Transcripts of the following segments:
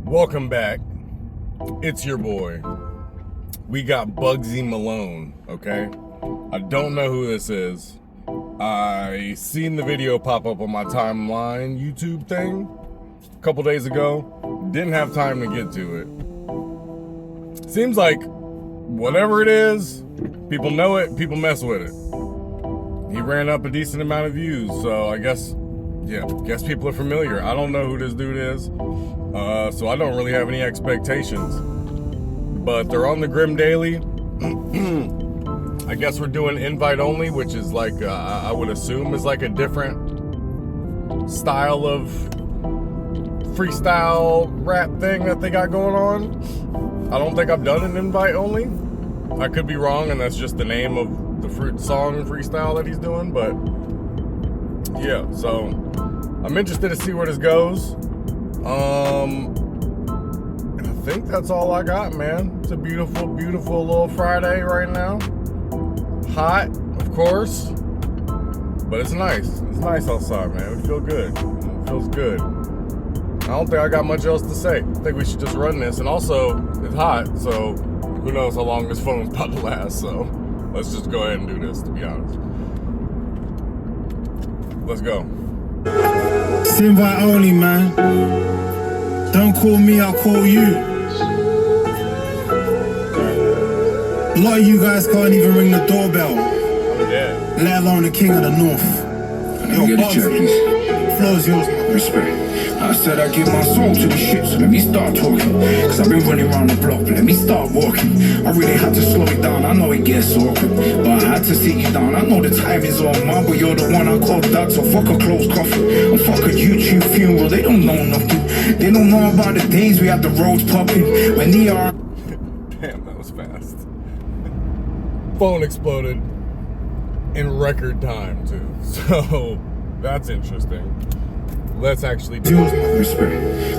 Welcome back. It's your boy. We got BUGZY MALONE, okay? I don't know who this is. I seen the video pop up on my timeline YouTube thing a couple days ago. Didn't have time to get to it. Seems like whatever it is, people know it, people mess with it. He ran up a decent amount of views, so I guess people are familiar. I don't know who this dude is, so I don't really have any expectations. But they're on the Grim Daily. I guess we're doing invite only, which is like, I would assume is like a different style of freestyle rap thing that they got going on. I don't think I've done an invite only. I could be wrong, and that's just the name of the song freestyle that he's doing, but yeah, so I'm interested to see where this goes. I think that's all I got, man. It's a beautiful, beautiful little Friday right now. Hot, of course, but it's nice. It's nice outside, man. We feel good. It feels good. I don't think I got much else to say. I think we should just run this. And also, it's hot, so who knows how long this phone's about to last. So let's just go ahead and do this, to be honest. Let's go. It's invite only, man. Don't call me, I'll call you. A lot of you guys can't even ring the doorbell. Yeah. Let alone the king of the north. Let me get a chair, please. Floor's yours. Respect. I said I give my soul to the shit, so let me start talking. Cause I've been running around the block, but let me start walking. I really had to slow it down, I know it gets awkward, but I had to sit you down. I know the time is on mine, but you're the one I called dad, so fuck a closed coffin. And fuck a YouTube funeral, they don't know nothing. They don't know about the days we had the roads popping. When the Damn, that was fast. Phone exploded in record time too, so that's interesting. Let's actually do it. Respect.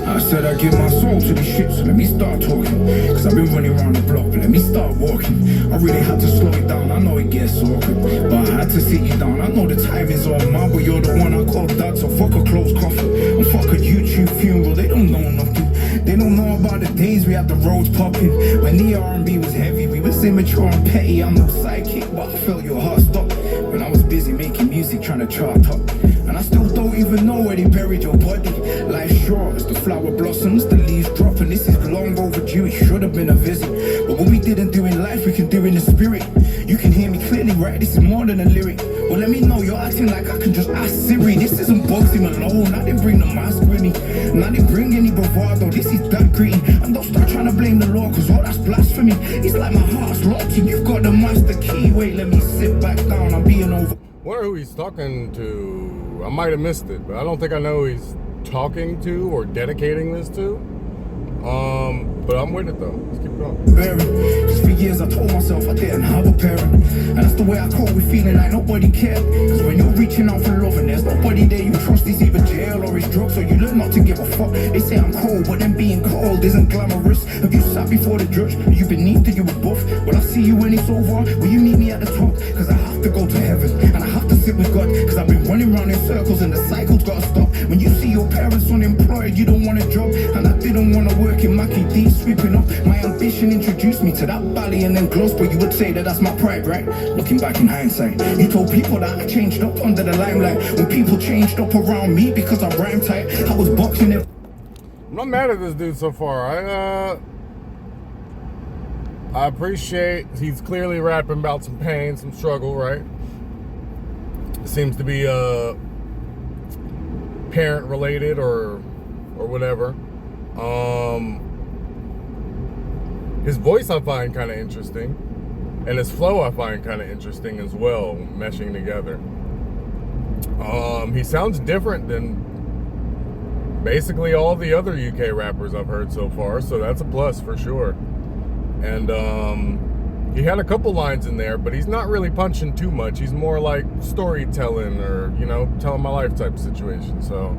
I said I give my soul to the shit, so let me start talking. Cause I've been running around the block, but let me start walking. I really had to slow it down, I know it gets awkward, but I had to sit you down. I know the time is on mine, but you're the one I called dad, so fuck a closed coffin. And fuck a YouTube funeral, they don't know nothing. They don't know about the days we had the roads popping. When the R&B was heavy, we was immature and petty. I'm no sidekick, but I felt your heart stop when I was busy making music, trying to chart up. And I still don't even know where they buried your body. Life's short as the flower blossoms, the leaves drop, and this is long overdue. It should have been a visit, but what we didn't do in life, we can do in the spirit. You can hear me clearly, right? This is more than a lyric. Well, let me know, you're acting like I can just ask Siri. This isn't BUGZY MALONE, I didn't bring the mask with me, and I didn't bring any bravado. This is that greeting, and don't start trying to blame the law, cause all that's blasphemy. It's like my heart's locked and you've got the master key. Wait, let me sit back down, I'm being over. Wonder who he's talking to. I might have missed it, but I don't think I know who he's talking to or dedicating this to. But I'm with it though. Let's keep going. Cause for years I told myself I didn't have a parent, and that's the way I cope with feeling like nobody cared. Cause when you're reaching out for love and there's nobody there you trust, it's either jail or it's drugs, so you learn not to give a fuck. They say I'm cold, but then being cold isn't glamorous. Have you sat before the judge? Are you beneath or you above? Will I see you when it's over? Will you meet me at the top? Cause I have to go to heaven, and I have to sit with God. Cause I've been running around in circles and the cycle's gotta stop. When you see your parents unemployed, you don't want a job, and I didn't want to work in Mackie D sweeping up. My ambition introduced me to that valley and then gloss, but you would say that that's my pride, right? Looking back in hindsight, you told people that I changed up under the limelight. When people changed up around me because I rhyme tight, I was boxing it. I'm not mad at this dude so far. I appreciate he's clearly rapping about some pain, some struggle, right? It seems to be parent related or whatever. His voice I find kind of interesting, and his flow I find kind of interesting as well, meshing together. He sounds different than basically all the other UK rappers I've heard so far, so that's a plus for sure. And he had a couple lines in there, but he's not really punching too much. He's more like storytelling or, you know, telling my life type situation. So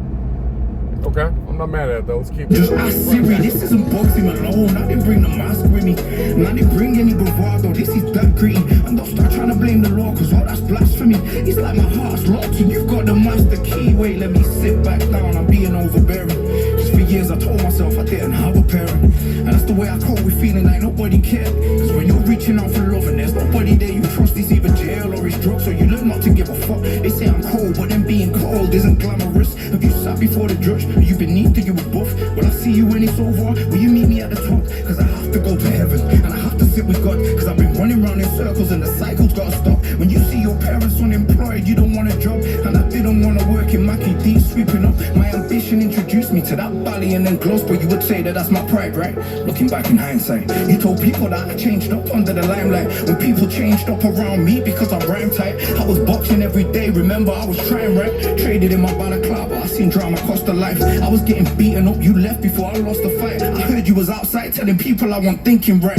okay, I'm not mad at it though. Let's keep just ask Siri, this isn't BUGZY MALONE. I didn't bring the mask with me, and I didn't bring any bravado. This is that green, and don't start trying to blame the law, cause all that's blasphemy. It's like my heart's locked and you've got the master key. Wait, let me sit back down, I'm being overbearing. Just for years I told myself I didn't have a parent, and that's the way I cope with feeling like nobody cared. Cause when you're reaching out for love and there's nobody there you trust, it's either jail or it's drugs, so you learn not to give a fuck. They say I'm cold, but then being cold isn't glamorous. Have you sat before the judge? Are you beneath or you above? Will I see you when it's over? Will you meet me at the top? Cause I have to go to heaven, and I have to sit with God. Cause I've been running round in circles and the cycle's gotta stop. When you see your parents unemployed, you don't want a job. And I didn't want to work in Mackie D, sweeping up. My ambition introduced me to that valley and then Gloucester. You would say that that's my pride, right? Looking back in hindsight, you told people that I changed up under the limelight. When people changed up around me because I rhymed tight, I was boxing every day, remember I was trying right. Traded in my balaclava, I seen drama cost a life. I was getting beaten up, you left before I lost the fight. I heard you was outside telling people I wasn't thinking right.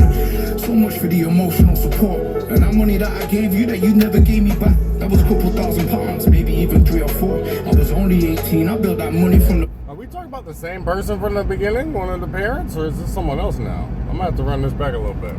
So much for the emotional support, and that money that I gave you that you never gave me back, that was a couple £1,000, maybe even 3 or 4. I was only 18, I built that money from the... Are we talking about the same person from the beginning, one of the parents, or is this someone else now? I'm gonna have to run this back a little bit.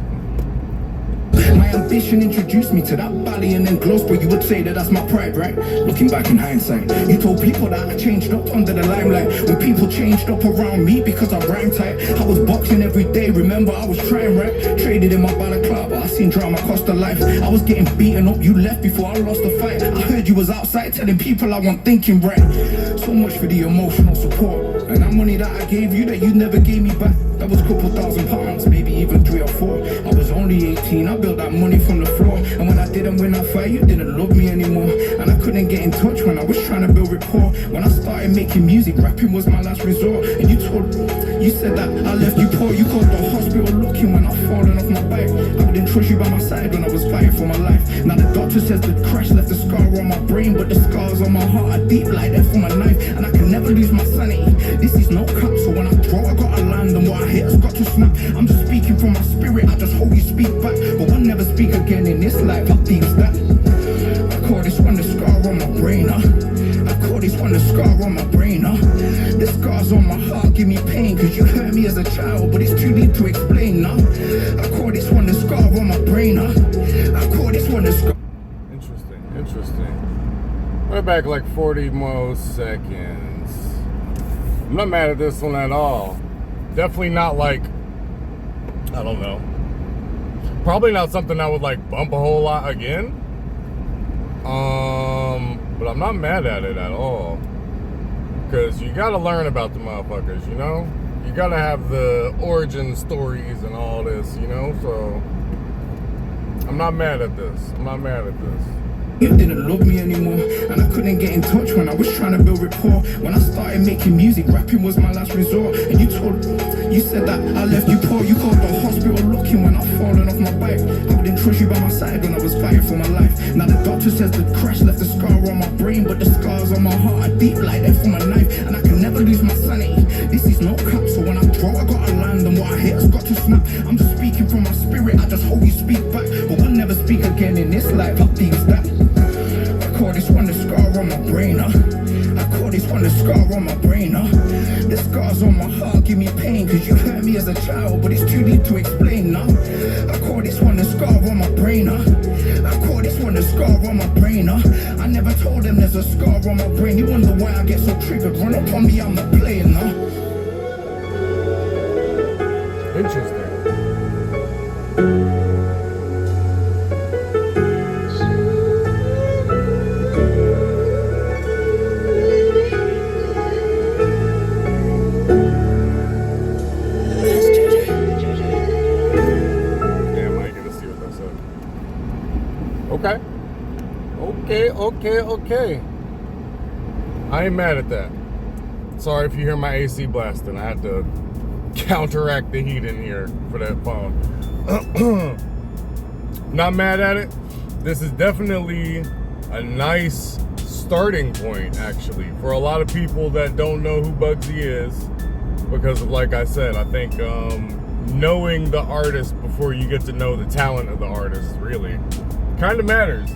My ambition introduced me to that valley and then Gloucester. You would say that that's my pride, right? Looking back in hindsight, you told people that I changed up under the limelight. When people changed up around me because I rhymed tight, I was boxing every day, remember I was trying right. Traded in my balaclava, I seen drama cost a life. I was getting beaten up, you left before I lost the fight. I heard you was outside telling people I wasn't thinking right. So much for the emotional support, and that money that I gave you that you never gave me back, that was a couple £1,000, maybe even 3 or 4. I was only 18, I built that money from the floor. And when I didn't win that fight, you didn't love me anymore. And I couldn't get in touch when I was trying to build rapport. When I started making music, rapping was my last resort. And you said that I left you poor. You called the hospital looking when I fallen off my bike. I didn't trust you by my side when I was fighting for my life. Now the doctor says the crash left a scar on my brain, but the scars on my heart are deep like that from a knife. And I can never lose my sanity. This is no cap, so when I throw, I gotta land, and what I hit has got to snap. I'm just speaking from my spirit, I just hope you speak back. But we'll never speak again in this life, how deep's that? I call this one the scar on my brain, I call this one the scar on my brain, The scars on my heart give me pain, cause you hurt me as a child, but it's too deep to explain, I call this one the scar on my brain, I call this one the scar. Interesting. We're back like 40 more seconds. I'm not mad at this one at all. Definitely not like, I don't know. Probably not something I would like bump a whole lot again. But I'm not mad at it at all. Because you gotta learn about the motherfuckers, you know? You gotta have the origin stories and all this, you know? So, I'm not mad at this. You didn't love me anymore, and I couldn't get in touch when I was trying to build rapport. When I started making music, rapping was my last resort. And you said that I left you poor. You called the hospital looking when I fallen off my bike. I didn't trust you by my side when I was fighting for my life. Now the doctor says the crash left a scar on my brain, but the scars on my heart are deep like that from a knife. And I can never lose my sanity. This is no cap, so when I throw, I gotta land, and what I hit has got to snap. I'm just speaking from my spirit, I just hope you speak back. But we'll never speak again in this life, how deep's that? I call this one the scar on my brain, I call this one the scar on my brain, The scars on my heart give me pain, cause you hurt me as a child, but it's too deep to explain, I call this one the scar on my brain, I call this one the scar on my brain, I never told them there's a scar on my brain. You wonder why I get so triggered. Run up on me, I'm not playing, Interesting. Okay. I ain't mad at that. Sorry if you hear my AC blasting. I had to counteract the heat in here for that phone. Not mad at it. This is definitely a nice starting point, actually, for a lot of people that don't know who BUGZY is. Because of, like I said, I think knowing the artist before you get to know the talent of the artist really kind of matters.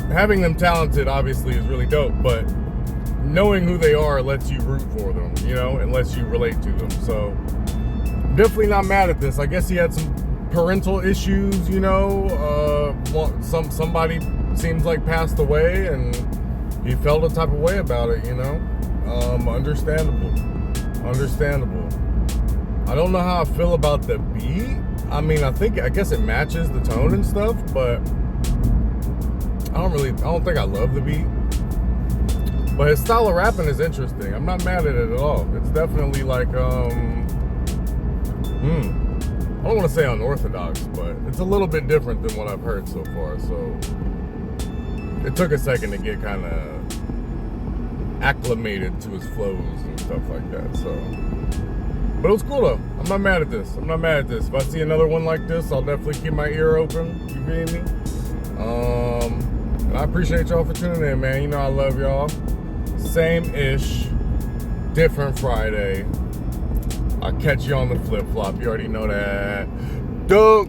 Having them talented obviously is really dope, but knowing who they are lets you root for them, you know, and lets you relate to them. So definitely not mad at this. I guess he had some parental issues, you know. Somebody seems like passed away, and he felt a type of way about it, you know. Understandable. I don't know how I feel about the beat. I mean, I guess it matches the tone and stuff, but I don't think I love the beat. But his style of rapping is interesting. I'm not mad at it at all. It's definitely like, I don't want to say unorthodox, but it's a little bit different than what I've heard so far. So it took a second to get kind of acclimated to his flows and stuff like that. So, but it was cool though. I'm not mad at this. If I see another one like this, I'll definitely keep my ear open. You feel me? And I appreciate y'all for tuning in, man. You know I love y'all. Same-ish, different Friday. I'll catch you on the flip-flop. You already know that. Dope.